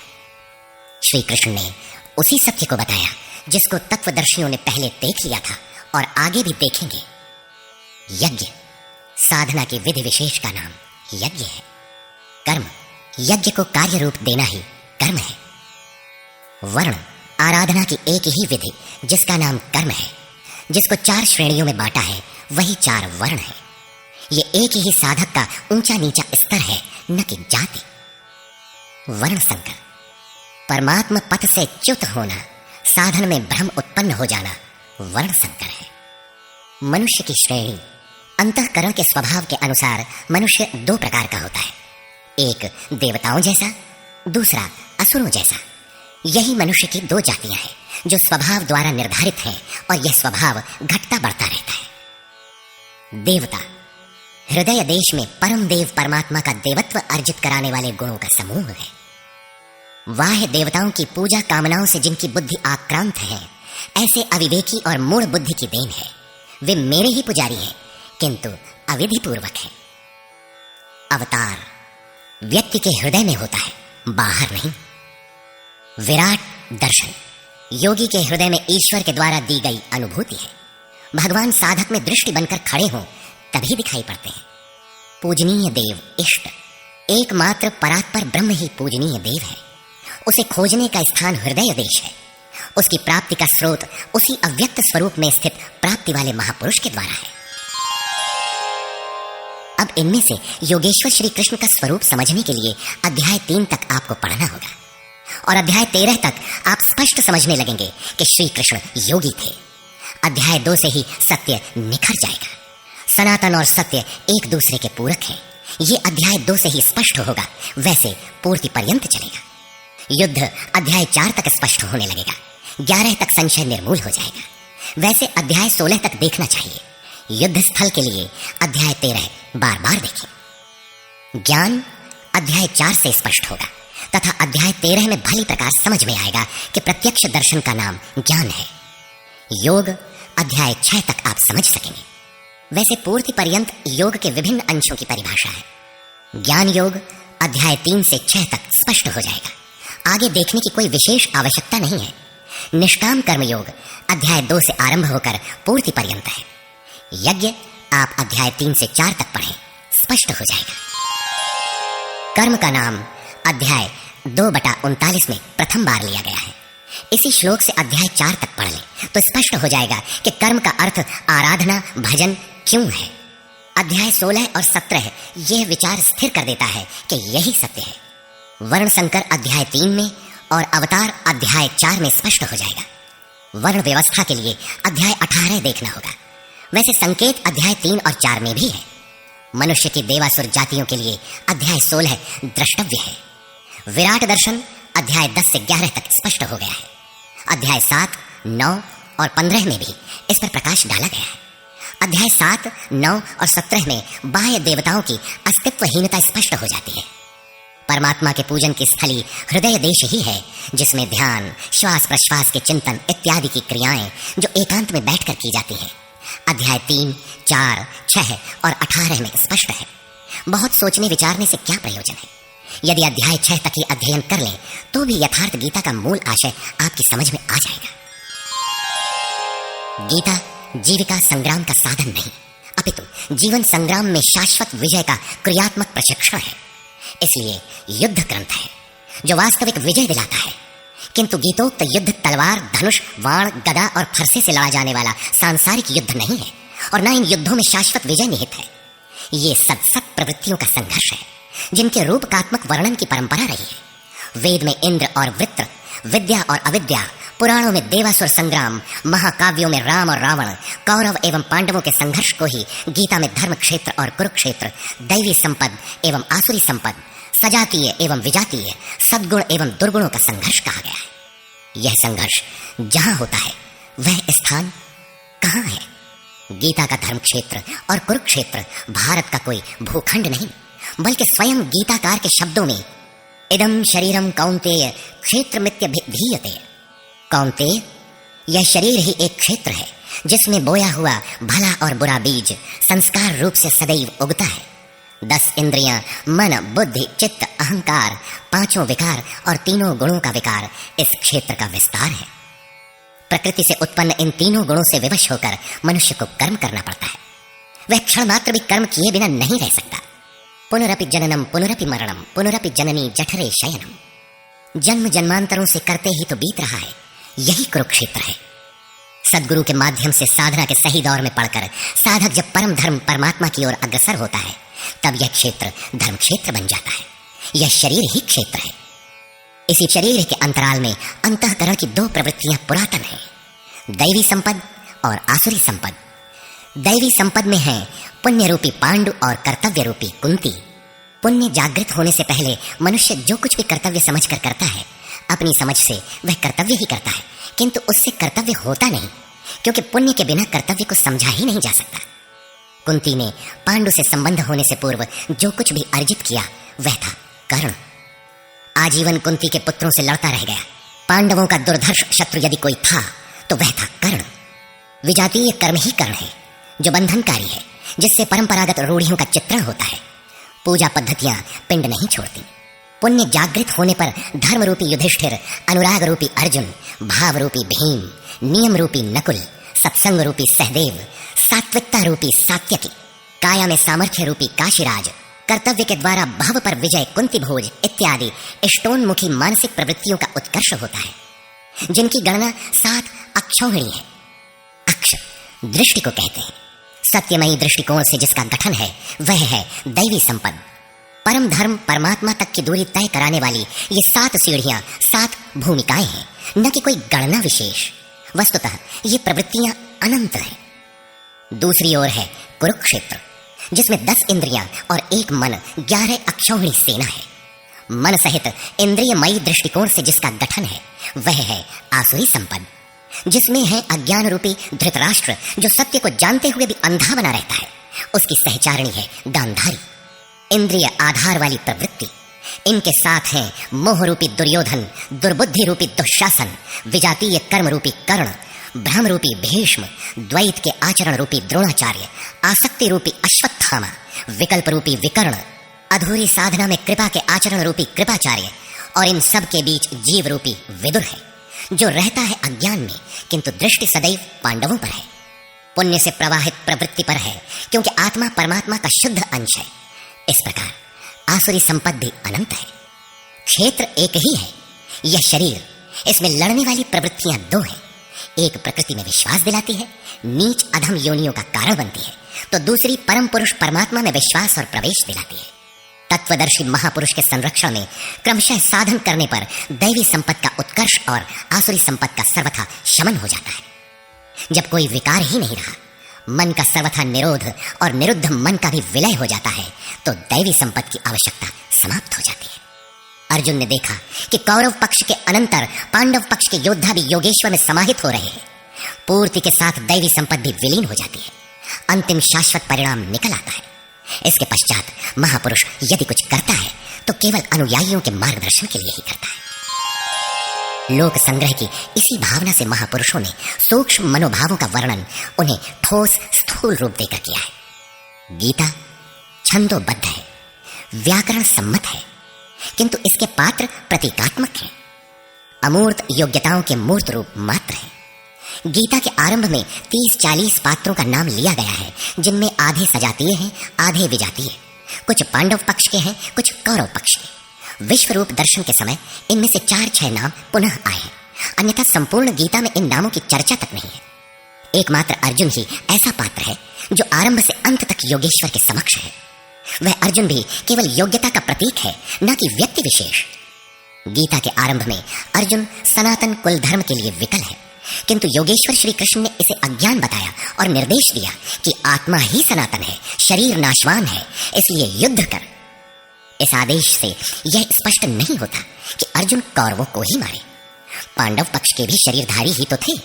श्री कृष्ण ने उसी सत्य को बताया जिसको तत्वदर्शियों ने पहले देख लिया था और आगे भी देखेंगे। यज्ञ, साधना की विधि विशेष का नाम यज्ञ है। कर्म, यज्ञ को कार्य रूप देना ही कर्म है। वर्ण, आराधना की एक ही विधि जिसका नाम कर्म है, जिसको 4 श्रेणियों में बांटा है, वही 4 वर्ण है। ये एक ही साधक का ऊंचा नीचा स्तर है, न कि जाति। वर्ण संकर, परमात्मा पथ से च्युत होना, साधन में भ्रम उत्पन्न हो जाना वर्ण संकर है। मनुष्य की श्रेणी, अंतःकरण के स्वभाव के अनुसार मनुष्य 2 प्रकार का होता है, एक देवताओं जैसा, दूसरा असुरों जैसा। यही मनुष्य की 2 जातियां हैं जो स्वभाव द्वारा निर्धारित हैं, और यह स्वभाव घटता बढ़ता रहता है। देवता, हृदय देश में परम देव परमात्मा का देवत्व अर्जित कराने वाले गुणों का समूह है। वाह्य देवताओं की पूजा कामनाओं से जिनकी बुद्धि आक्रांत है, ऐसे अविवेकी और मूढ़ बुद्धि की देन है। वे मेरे ही पुजारी हैं, किंतु अविधि पूर्वक है। अवतार व्यक्ति के हृदय में होता है, बाहर नहीं। विराट दर्शन, योगी के हृदय में ईश्वर के द्वारा दी गई अनुभूति है। भगवान साधक में दृष्टि बनकर खड़े हों तभी दिखाई पड़ते हैं। पूजनीय देव इष्ट, एकमात्र परात्पर ब्रह्म ही पूजनीय देव है। उसे खोजने का स्थान हृदय देश है। उसकी प्राप्ति का स्रोत उसी अव्यक्त स्वरूप में स्थित प्राप्ति वाले महापुरुष के द्वारा है। अब इनमें से योगेश्वर श्री कृष्ण का स्वरूप समझने के लिए अध्याय 3 तक आपको पढ़ना होगा, और अध्याय 13 तक आप स्पष्ट समझने लगेंगे कि श्री कृष्ण योगी थे। अध्याय 2 से ही सत्य निखर जाएगा। सनातन और सत्य एक दूसरे के पूरक हैं। ये अध्याय 2 से ही स्पष्ट होगा, वैसे पूर्ति पर्यंत चलेगा। युद्ध अध्याय 4 तक स्पष्ट होने लगेगा। 11 तक संशय निर्मूल हो जाएगा। वैसे अध्याय 16 तक देखना चाहिए। युद्ध स्थल के लिए अध्याय 13 बार बार देखें। ज्ञान अध्याय 4 से स्पष्ट होगा, तथा अध्याय 13 में भली प्रकार समझ में आएगा कि प्रत्यक्ष दर्शन का नाम ज्ञान है। योग अध्याय 6 तक आप समझ सकेंगे। वैसे पूर्ति पर्यंत योग के विभिन्न अंशों की परिभाषा है। ज्ञान योग अध्याय 3 से 6 तक स्पष्ट हो जाएगा। आगे देखने की कोई विशेष आवश्यकता नहीं है। निष्काम कर्म योग अध्याय 2 से आरंभ होकर पूर्ति पर्यंत है। यज्ञ आप अध्याय 3 से 4 तक पढ़ें, स्पष्ट हो जाएगा। कर्म का नाम अध्याय 2/39 में प्रथम बार लिया गया है। इसी श्लोक से अध्याय 4 तक पढ़ लें तो स्पष्ट हो जाएगा कि कर्म का अर्थ आराधना भजन क्यों है। अध्याय 16 और 17 यह विचार स्थिर कर देता है कि यही सत्य है। वर्ण संकर अध्याय 3 में और अवतार अध्याय 4 में स्पष्ट हो जाएगा। वर्ण व्यवस्था के लिए अध्याय 18 देखना होगा। वैसे संकेत अध्याय 3 और 4 में भी है। मनुष्य की देवासुर जातियों के लिए अध्याय 16 द्रष्टव्य है। विराट दर्शन अध्याय 10 से 11 तक स्पष्ट हो गया है। अध्याय 7, 9 और 15 में भी इस पर प्रकाश डाला गया है। अध्याय 7, 9 और 17 में बाह्य देवताओं की अस्तित्वहीनता स्पष्ट हो जाती है। परमात्मा के पूजन की स्थली हृदय देश ही है, जिसमें ध्यान, श्वास प्रश्वास के चिंतन इत्यादि की क्रियाएं जो एकांत में बैठकर की जाती हैं। अध्याय 3, 4, 6 और 18 में स्पष्ट है। बहुत सोचने विचारने से क्या प्रयोजन है। यदि अध्याय 6 तक ही अध्ययन कर लें तो भी यथार्थ गीता का मूल आशय आपकी समझ में आ जाएगा। गीता जीविका संग्राम का साधन नहीं, अपितु जीवन संग्राम में शाश्वत विजय का क्रियात्मक प्रशिक्षण है। इसलिए युद्ध ग्रंथ है जो वास्तविक विजय दिलाता है। किंतु गीतोक्त युद्ध तलवार, धनुष, वाण, गदा और फरसे से लड़ा जाने वाला सांसारिक युद्ध नहीं है, और न इन युद्धों में शाश्वत विजय निहित है। ये सत प्रवृत्तियों का संघर्ष है, जिनके रूपकात्मक वर्णन की परंपरा रही है। वेद में इंद्र और वृत्र, विद्या और अविद्या, पुराणों में देवासुर संग्राम, महाकाव्यों में राम और रावण, कौरव एवं पांडवों के संघर्ष को ही गीता में धर्म क्षेत्र और कुरुक्षेत्र, दैवी संपद एवं आसुरी संपद, सजातीय एवं विजातीय, सद्गुण एवं दुर्गुणों का संघर्ष कहा गया है। यह संघर्ष जहां होता है वह स्थान कहां है? गीता का धर्म क्षेत्र और कुरुक्षेत्र भारत का कोई भूखंड नहीं, बल्कि स्वयं गीताकार के शब्दों में इदम शरीरम कौन्तेय क्षेत्रमित्यभिधीयते। कौन्तेय, यह शरीर ही एक क्षेत्र है जिसमें बोया हुआ भला और बुरा बीज संस्कार रूप से सदैव उगता है। 10 इंद्रियां, मन, बुद्धि, चित्त, अहंकार, 5 विकार और 3 गुणों का विकार इस क्षेत्र का विस्तार है। प्रकृति से उत्पन्न इन 3 गुणों से विवश होकर मनुष्य को कर्म करना पड़ता है। वह क्षण मात्र भी कर्म किए बिना नहीं रह सकता। पुनरपि जननम पुनरपि मरणम पुनरपि जननी जठरे शयनम। जन्म जन्मांतरों से करते ही तो बीत रहा है, यही कुरुक्षेत्र है। सदगुरु के माध्यम से साधना के सही दौर में पढ़कर साधक जब परम धर्म परमात्मा की ओर अग्रसर होता है, तब यह क्षेत्र धर्म क्षेत्र बन जाता है। यह शरीर ही क्षेत्र है। इसी शरीर के अंतराल में अंतःकरण की दो प्रवृत्तियां पुरातन हैं, दैवी संपद और आसुरी संपद। दैवी संपद में है पुण्य रूपी पांडु और कर्तव्य रूपी कुंती। पुण्य जागृत होने से पहले मनुष्य जो कुछ भी कर्तव्य समझकर करता है, अपनी समझ से वह कर्तव्य ही करता है, किंतु उससे कर्तव्य होता नहीं, क्योंकि पुण्य के बिना कर्तव्य को समझा ही नहीं जा सकता। कुंती ने पांडु से संबंध होने से पूर्व जो कुछ भी अर्जित किया वह था कर्ण। आजीवन कुंती के पुत्रों से लड़ता रह गया। पांडवों का दुर्धर्ष शत्रु यदि कोई था तो वह था कर्ण। विजातीय कर्म ही कर्ण है, जो बंधनकारी है, जिससे परंपरागत रूढ़ियों का चित्रण होता है। पूजा पद्धतियां पिंड नहीं छोड़ती। पुण्य जागृत होने पर धर्म रूपी युधिष्ठिर, अनुराग रूपी अर्जुन, भाव रूपी भीम, नियम रूपी नकुल, सत्संग रूपी सहदेव, सात्विकता रूपी सात्यकी, काया में सामर्थ्य रूपी काशीराज, कर्तव्य के द्वारा भाव पर विजय कुंती भोज इत्यादि इष्टोन्मुखी मानसिक प्रवृत्तियों का उत्कर्ष होता है, जिनकी गणना 7 अक्षौहिणी है। अक्ष दृष्टि को कहते हैं। सत्यमयी दृष्टिकोण से जिसका गठन है वह है दैवी संपद। परम धर्म परमात्मा तक की दूरी तय कराने वाली ये 7 सीढ़ियां, 7 भूमिकाएं हैं, न कि कोई गणना विशेष। वस्तुतः ये प्रवृत्तियां अनंत हैं। दूसरी ओर है कुरुक्षेत्र, जिसमें 10 इंद्रियां और 1 मन, 11 अक्षौहिणी सेना है। मन सहित इंद्रियमयी दृष्टिकोण से जिसका गठन है वह है आसुरी संपद, जिसमें है अज्ञान रूपी धृतराष्ट्र, जो सत्य को जानते हुए भी अंधा बना रहता है। उसकी सहचारिणी है गांधारी, इंद्रिय आधार वाली प्रवृत्ति। इनके साथ हैं मोह रूपी दुर्योधन, दुर्बुद्धि रूपी दुशासन, विजातीय कर्म रूपी कर्ण, भ्रम रूपी भीष्म, द्वैत के आचरण रूपी द्रोणाचार्य, आसक्ति रूपी अश्वत्थामा, विकल्प रूपी विकर्ण, अधूरी साधना में कृपा के आचरण रूपी कृपाचार्य, और इन सब के बीच जीव रूपी विदुर है, जो रहता है अज्ञान में, किंतु दृष्टि सदैव पांडवों पर है। पुण्य से प्रवाहित प्रवृत्ति पर है, क्योंकि आत्मा परमात्मा का शुद्ध अंश है। इस प्रकार आसुरी संपद भी अनंत है। क्षेत्र एक ही है, यह शरीर। इसमें लड़ने वाली प्रवृत्तियां 2 हैं। एक प्रकृति में विश्वास दिलाती है, नीच अधम योनियों का कारण बनती है, तो दूसरी परम पुरुष परमात्मा में विश्वास और प्रवेश दिलाती है। तत्वदर्शी महापुरुष के संरक्षण में क्रमशः साधन करने पर दैवी संपद का उत्कर्ष और आसुरी संपद का सर्वथा शमन हो जाता है। जब कोई विकार ही नहीं रहा, मन का सर्वथा निरोध और निरुद्ध मन का भी विलय हो जाता है, तो दैवी संपद की आवश्यकता समाप्त हो जाती है। अर्जुन ने देखा कि कौरव पक्ष के अनंतर पांडव पक्ष के योद्धा भी योगेश्वर में समाहित हो रहे हैं। पूर्ति के साथ दैवी संपद भी विलीन हो जाती है। अंतिम शाश्वत परिणाम निकल आता है। इसके पश्चात महापुरुष यदि कुछ करता है तो केवल अनुयायियों के मार्गदर्शन के लिए ही करता है। लोक संग्रह की इसी भावना से महापुरुषों ने सूक्ष्म मनोभावों का वर्णन उन्हें ठोस स्थूल रूप देकर किया है। गीता छंदोबद्ध है, व्याकरण सम्मत है, किंतु इसके पात्र प्रतीकात्मक हैं, अमूर्त योग्यताओं के मूर्त रूप मात्र हैं। गीता के आरंभ में 30-40 पात्रों का नाम लिया गया है, जिनमें आधे सजातीय हैं, आधे विजातीय। कुछ पांडव पक्ष के हैं, कुछ कौरव पक्ष के। विश्व रूप दर्शन के समय इनमें से 4-6 नाम पुनः आए हैं, अन्यथा संपूर्ण गीता में इन नामों की चर्चा तक नहीं है। एकमात्र अर्जुन ही ऐसा पात्र है जो आरंभ से अंत तक योगेश्वर के समक्ष है। वह अर्जुन भी केवल योग्यता का प्रतीक है, न कि व्यक्ति विशेष। गीता के आरंभ में अर्जुन सनातन कुल धर्म के लिए विकल है, किंतु योगेश्वर श्री कृष्ण ने इसे अज्ञान बताया और निर्देश दिया कि आत्मा ही सनातन है, शरीर नाशवान है, इसलिए युद्ध कर। इस आदेश से यह स्पष्ट नहीं होता कि अर्जुन कौरवों को ही मारे। पांडव पक्ष के भी शरीरधारी ही तो थे,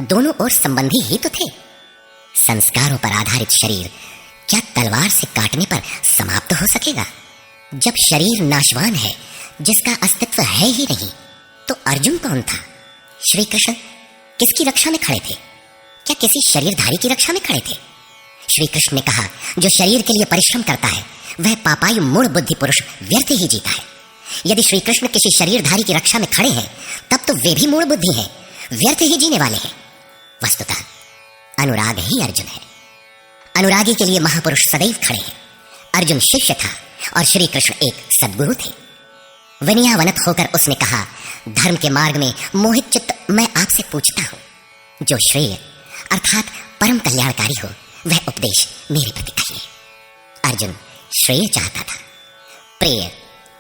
दोनों ओर संबंधी ही तो थे। संस्कारों पर आधारित शरीर क्या तलवार से काटने पर समाप्त हो सकेगा? जब शरीर नाशवान है, जिसका अस्तित्व है ही नहीं, तो अर्जुन कौन था? श्री कृष्ण किसकी रक्षा में खड़े थे? क्या किसी शरीरधारी की रक्षा में खड़े थे? श्री कृष्ण ने कहा, जो शरीर के लिए परिश्रम करता है वह पापायु मूढ़ बुद्धि पुरुष व्यर्थ ही जीता है। यदि श्री कृष्ण किसी शरीरधारी की रक्षा में खड़े हैं, तब तो वे भी मूढ़ बुद्धि हैं, व्यर्थ ही जीने वाले हैं। वस्तुतः अनुराग ही अर्जुन है। अनुरागी के लिए महापुरुष सदैव खड़े हैं। अर्जुन शिष्य था और श्री कृष्ण एक सद्गुरु थे। विनयावनत होकर उसने कहा, धर्म के मार्ग में मोहित चित्त मैं आपसे पूछता हूं, जो श्रेय अर्थात परम कल्याणकारी हो वह उपदेश मेरे प्रति कहिए। अर्जुन श्रेय चाहता था, प्रेय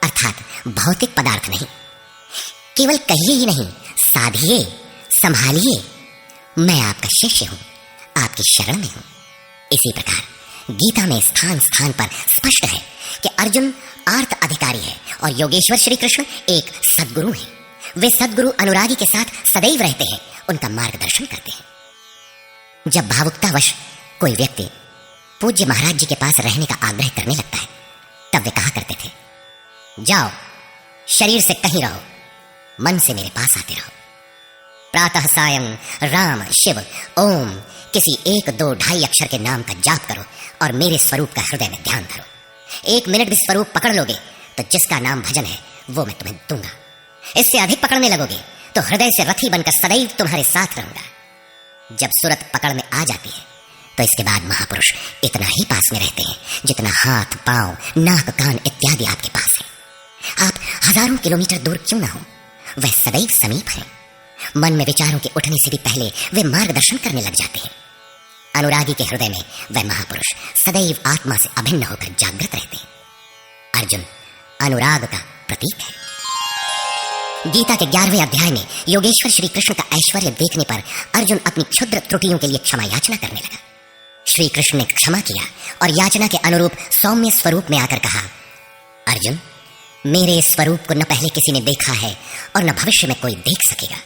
अर्थात भौतिक पदार्थ नहीं। केवल कहिए ही नहीं, साधिए, संभालिए। मैं आपका शिष्य हूं, आपकी शरण में हूं। इसी प्रकार गीता में स्थान स्थान पर स्पष्ट है कि अर्जुन आर्त अधिकारी है और योगेश्वर श्री कृष्ण एक सद्गुरु हैं। वे सद्गुरु अनुरागी के साथ सदैव रहते हैं, उनका मार्गदर्शन करते हैं। जब भावुकतावश कोई व्यक्ति पूज्य महाराज जी के पास रहने का आग्रह करने लगता है, तब वे कहा करते थे, जाओ, शरीर से कहीं रहो, मन से मेरे पास आते रहो। प्रातः सायं राम शिव ओम किसी 1 2 2.5 अक्षर के नाम का जाप करो और मेरे स्वरूप का हृदय में ध्यान धरो। 1 मिनट भी स्वरूप पकड़ लोगे तो जिसका नाम भजन है वो मैं तुम्हें दूंगा। इससे अधिक पकड़ने लगोगे तो हृदय से रथी बनकर सदैव तुम्हारे साथ रहूंगा। जब सूरत पकड़ में आ जाती है तो इसके बाद महापुरुष इतना ही पास में रहते हैं जितना हाथ, पांव, नाक, कान इत्यादि आपके पास है। आप हजारों किलोमीटर दूर क्यों ना हो, वह सदैव समीप है। मन में विचारों के उठने से भी पहले वे मार्गदर्शन करने लग जाते हैं। अनुरागी के हृदय में वह महापुरुष सदैव आत्मा से अभिन्न होकर जागृत रहते हैं। अर्जुन अनुराग का प्रतीक है। गीता के 11वें अध्याय में योगेश्वर श्री कृष्ण का ऐश्वर्य देखने पर अर्जुन अपनी क्षुद्र त्रुटियों के लिए क्षमा याचना करने लगा। श्री कृष्ण ने क्षमा किया और याचना के अनुरूप सौम्य स्वरूप में आकर कहा, अर्जुन, मेरे स्वरूप को न पहले किसी ने देखा है और न भविष्य में कोई देख सकेगा।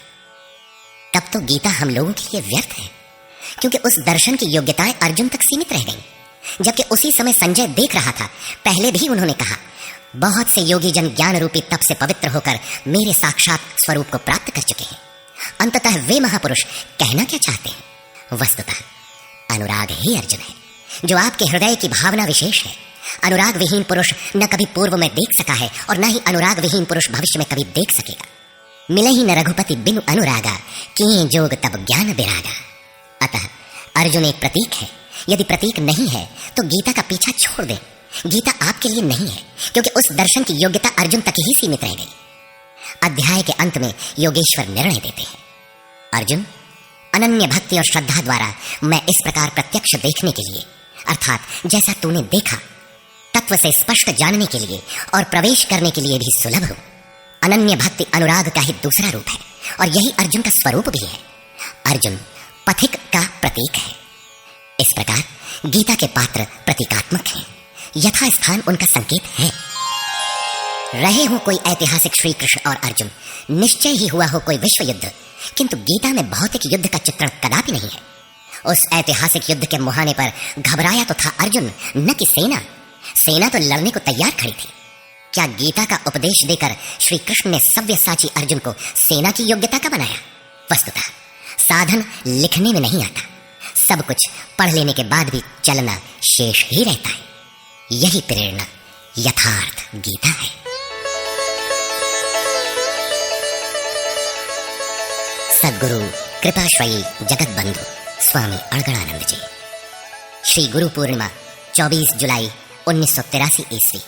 तब तो गीता हम लोगों के लिए व्यर्थ है, क्योंकि उस दर्शन की योग्यताएं अर्जुन तक सीमित रह गईं। जबकि उसी समय संजय देख रहा था। पहले भी उन्होंने कहा, बहुत से योगी जन ज्ञान रूपी तप से पवित्र होकर मेरे साक्षात स्वरूप को प्राप्त कर चुके हैं। अंततः वे महापुरुष कहना क्या चाहते हैं? वस्तुतः अनुराग ही अर्जुन है, जो आपके हृदय की भावना विशेष है। अनुराग विहीन पुरुष न कभी पूर्व में देख सका है और न ही अनुराग विहीन पुरुष भविष्य में कभी देख सकेगा। मिले ही न रघुपति बिनु अनुरागा, किए जोग तब ज्ञान बिरागा। अतः अर्जुन एक प्रतीक है। यदि प्रतीक नहीं है तो गीता का पीछा छोड़ दें। गीता आपके लिए नहीं है, क्योंकि उस दर्शन की योग्यता अर्जुन तक ही सीमित रह गई। अध्याय के अंत में योगेश्वर निर्णय देते हैं, अर्जुन, अनन्य भक्ति और श्रद्धा द्वारा मैं इस प्रकार प्रत्यक्ष देखने के लिए, अर्थात जैसा तूने देखा, तत्व से स्पष्ट जानने के लिए और प्रवेश करने के लिए भी सुलभ हूं। अनन्य भक्ति अनुराग का ही दूसरा रूप है और यही अर्जुन का स्वरूप भी है। अर्जुन पथिक का प्रतीक है। इस प्रकार गीता के पात्र प्रतीकात्मक हैं, यथा स्थान उनका संकेत है। रहे हो कोई ऐतिहासिक श्री कृष्ण और अर्जुन, निश्चय ही हुआ हो कोई विश्व युद्ध, किंतु गीता में भौतिक युद्ध का चित्रण कदापि नहीं है। उस ऐतिहासिक युद्ध के मुहाने पर घबराया तो था अर्जुन, न कि सेना। सेना तो लड़ने को तैयार खड़ी थी। क्या गीता का उपदेश देकर श्री कृष्ण ने सव्यसाची अर्जुन को सेना की योग्यता का बनाया? वस्तुतः साधन लिखने में नहीं आता, सब कुछ पढ़ लेने के बाद भी चलना शेष ही रहता है। यही प्रेरणा यथार्थ गीता है। सद्गुरु कृपाश्रयी जगत बंधु स्वामी अड़गड़ानंद जी। श्री गुरु पूर्णिमा 24 जुलाई 1983 ईस्वी।